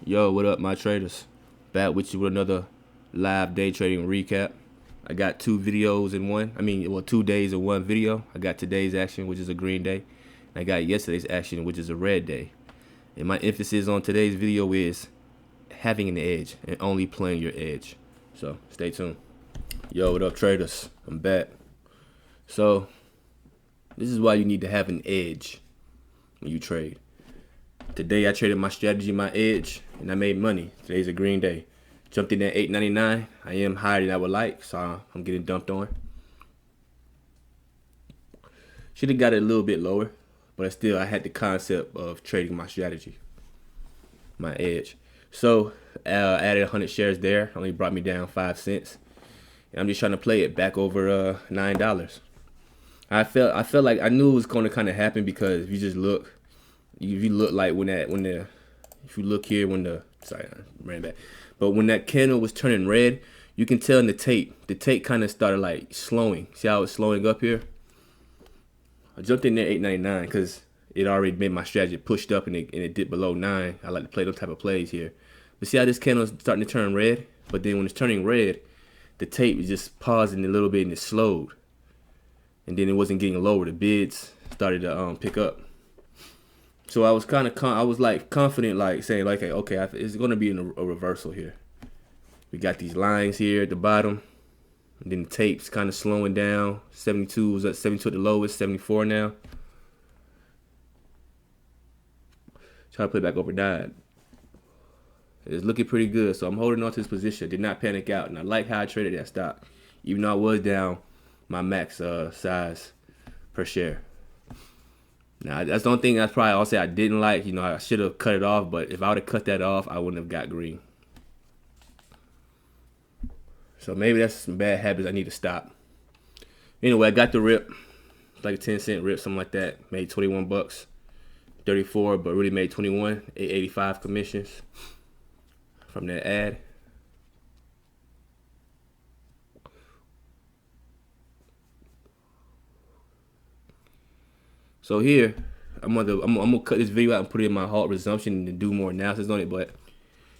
Yo, what up, my traders? Back with you with another live day trading recap. I got two videos in one. 2 days in one video. I got today's action, which is a green day. And I got yesterday's action, which is a red day. And my emphasis on today's video is having an edge and only playing your edge. So stay tuned. Yo, what up, traders? I'm back. So this is why you need to have an edge when you trade. Today I traded my strategy, my edge, and I made money. Today's a green day. Jumped in at $8.99. I am higher than I would like, so I'm getting dumped on. Should have got it a little bit lower, but still I had the concept of trading my strategy, my edge. So added 100 shares there. Only brought me down 5 cents. And I'm just trying to play it back over $9. I felt like I knew it was going to kind of happen because if you just look. If you look like if you look here sorry, I ran back. But when that candle was turning red, you can tell in the tape kind of started like slowing. See how it's slowing up here? I jumped in there $8.99 because it already made my strategy pushed up and it dipped below 9. I like to play those type of plays here. But see how this candle is starting to turn red? But then when it's turning red, the tape is just pausing a little bit and it slowed. And then it wasn't getting lower. The bids started to pick up. So I was confident, like saying like, okay, it's gonna be a reversal here. We got these lines here at the bottom, and then the tape's kind of slowing down. 72 was at 72 at the lowest, 74 now. Try to play back over 9. It's looking pretty good, so I'm holding on to this position. Did not panic out, and I like how I traded that stock, even though I was down my max size per share. Now, that's the only thing I'll say I didn't like. I should have cut it off, but if I would have cut that off, I wouldn't have got green. So maybe that's some bad habits I need to stop. Anyway, I got the rip. It's like a 10-cent rip, something like that. Made 21 bucks. 34, but really made 21. 885 commissions from that ad. So here, I'm gonna cut this video out and put it in my halt resumption and do more analysis on it. But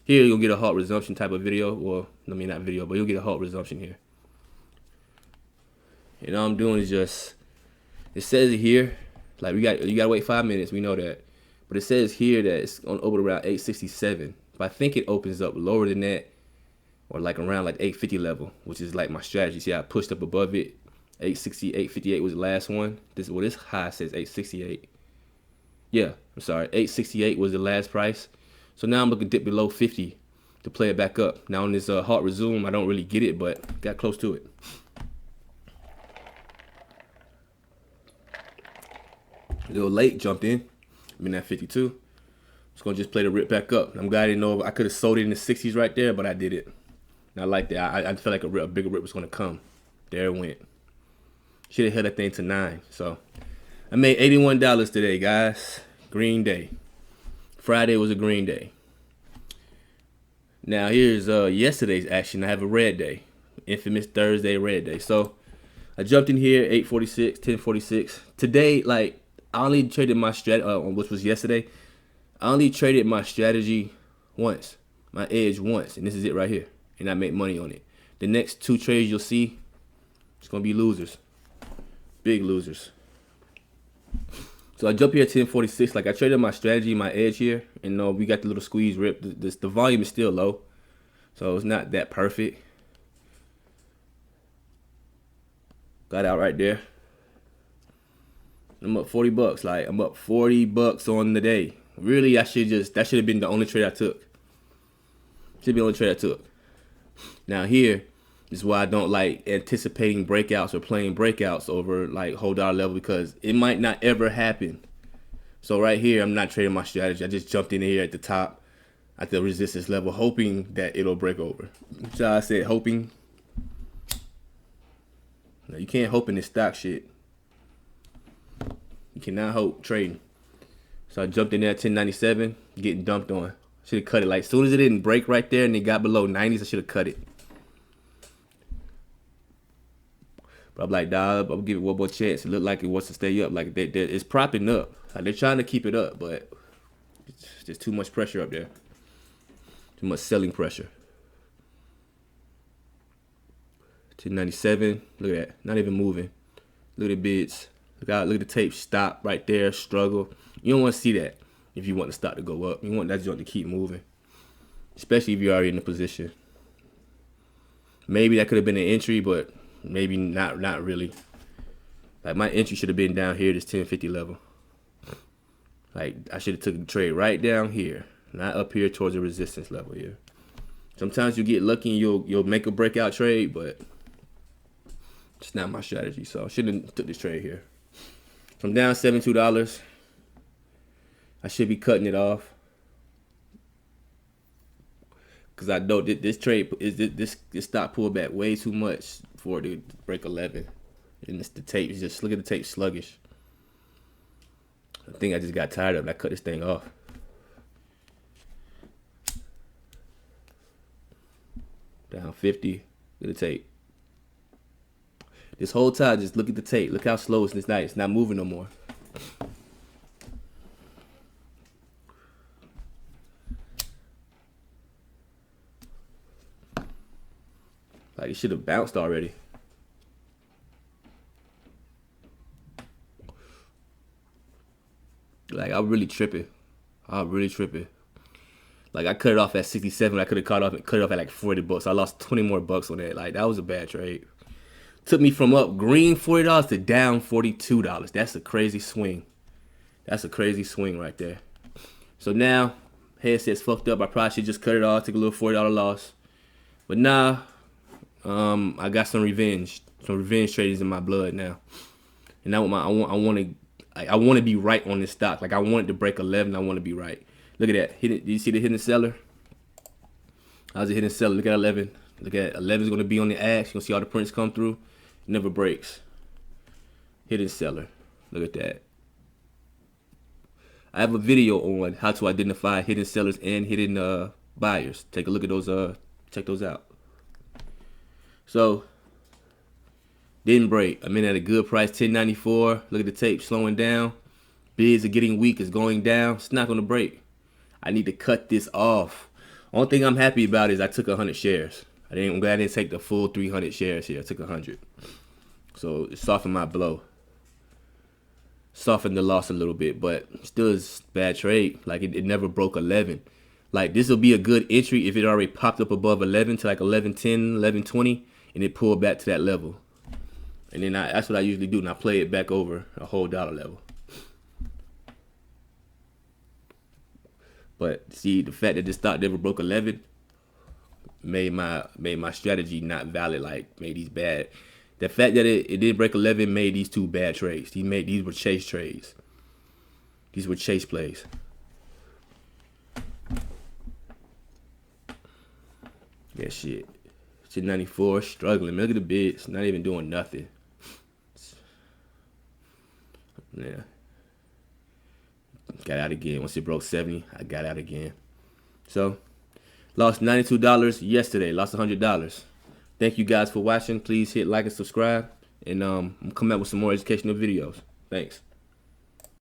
here you'll get a halt resumption type of video. Well, I mean not video, but you'll get a halt resumption here. And all I'm doing is it says it here, like you gotta wait 5 minutes. We know that, but it says here that it's gonna open around 867. But I think it opens up lower than that, or like around like 850 level, which is like my strategy. See, I pushed up above it. 860, 858 was the last one. This high says 868. Yeah, I'm sorry. 868 was the last price. So now I'm looking to dip below 50 to play it back up. Now on this halt resume, I don't really get it, but got close to it. A little late, jumped in. I'm in at 52. Just gonna just play the rip back up. I'm glad I didn't know I could have sold it in the 60s right there, but I did it. And I like that. I felt like a bigger rip was gonna come. There it went. Should have held that thing to 9. So I made $81 today, guys. Green day. Friday was a green day. Now here's yesterday's action. I have a red day. Infamous Thursday red day. So I jumped in here 8:46, 10:46. Today, like I only traded my which was yesterday. I only traded my strategy once, my edge once, and this is it right here. And I made money on it. The next 2 trades you'll see, it's gonna be losers. Big losers. So I jump here at 10:46. Like I traded my strategy, my edge here, and we got the little squeeze rip. The volume is still low, so it's not that perfect. Got out right there. I'm up 40 bucks. Like I'm up 40 bucks on the day. Really, that should have been the only trade I took. Should be the only trade I took. Now here. This is why I don't like anticipating breakouts or playing breakouts over like whole dollar level because it might not ever happen. So right here, I'm not trading my strategy. I just jumped in here at the top at the resistance level, hoping that it'll break over. So I said hoping. No, you can't hope in this stock shit. You cannot hope trading. So I jumped in there at 1097, getting dumped on. Should have cut it. Like as soon as it didn't break right there and it got below 90s, I should have cut it. But I'm like, dog, I'm gonna give it one more chance. It looked like it wants to stay up. Like it's propping up. Like they're trying to keep it up, but it's just too much pressure up there. Too much selling pressure. 1097. Look at that. Not even moving. Look at the bids. Look out. Look at the tape. Stop right there. Struggle. You don't want to see that if you want the stock to go up. You want that joint to keep moving, especially if you're already in a position. Maybe that could have been an entry, but maybe not. Not really. Like my entry should have been down here, this 1050 level. Like I should have took the trade right down here, not up here towards the resistance level here. Sometimes you get lucky and you'll make a breakout trade, but it's not my strategy. So I shouldn't have took this trade here. So I'm down $72. I should be cutting it off because I know that this trade is this stock pulled back way too much for it to break 11, and the tape is just, look at the tape, sluggish. I think I just got tired of it. I cut this thing off. Down 50. Look at the tape. This whole time, just look at the tape. Look how slow it's not. It's not moving no more. Like it should have bounced already. Like I'm really tripping. Like I cut it off at 67. I could have cut it off at like 40 bucks. I lost 20 more bucks on that. Like that was a bad trade. Took me from up green $40 to down $42. That's a crazy swing. That's a crazy swing right there. So now headset's fucked up. I probably should just cut it off, take a little $40 loss. But nah, I got some revenge trades in my blood now. And now I want to be right on this stock. Like I want it to break 11. I want to be right. Look at that. Did you see the hidden seller? How's the hidden seller? Look at 11. Look at 11 is going to be on the axe. You're going to see all the prints come through. It never breaks. Hidden seller. Look at that. I have a video on how to identify hidden sellers and hidden buyers. Take a look at those. Check those out. So, didn't break. I'm in at a good price, 1094. Look at the tape slowing down. Bids are getting weak. It's going down. It's not going to break. I need to cut this off. Only thing I'm happy about is I took 100 shares. I'm glad I didn't take the full 300 shares here. I took 100. So it softened my blow. Softened the loss a little bit, but still is bad trade. Like it never broke 11. Like this will be a good entry if it already popped up above 11 to like 1110, 1120, and it pulled back to that level. And then that's what I usually do, and I play it back over a whole dollar level. But see, the fact that this stock never broke 11 made my strategy not valid. Like made these bad. The fact that it didn't break 11 made these two bad trades. These were chase trades. These were chase plays. Yeah, shit. 94 struggling. Look at the bids. Not even doing nothing. Yeah. Got out again. Once it broke 70, I got out again. So, lost $92 yesterday. Lost $100. Thank you guys for watching. Please hit like and subscribe. And I'm coming out with some more educational videos. Thanks.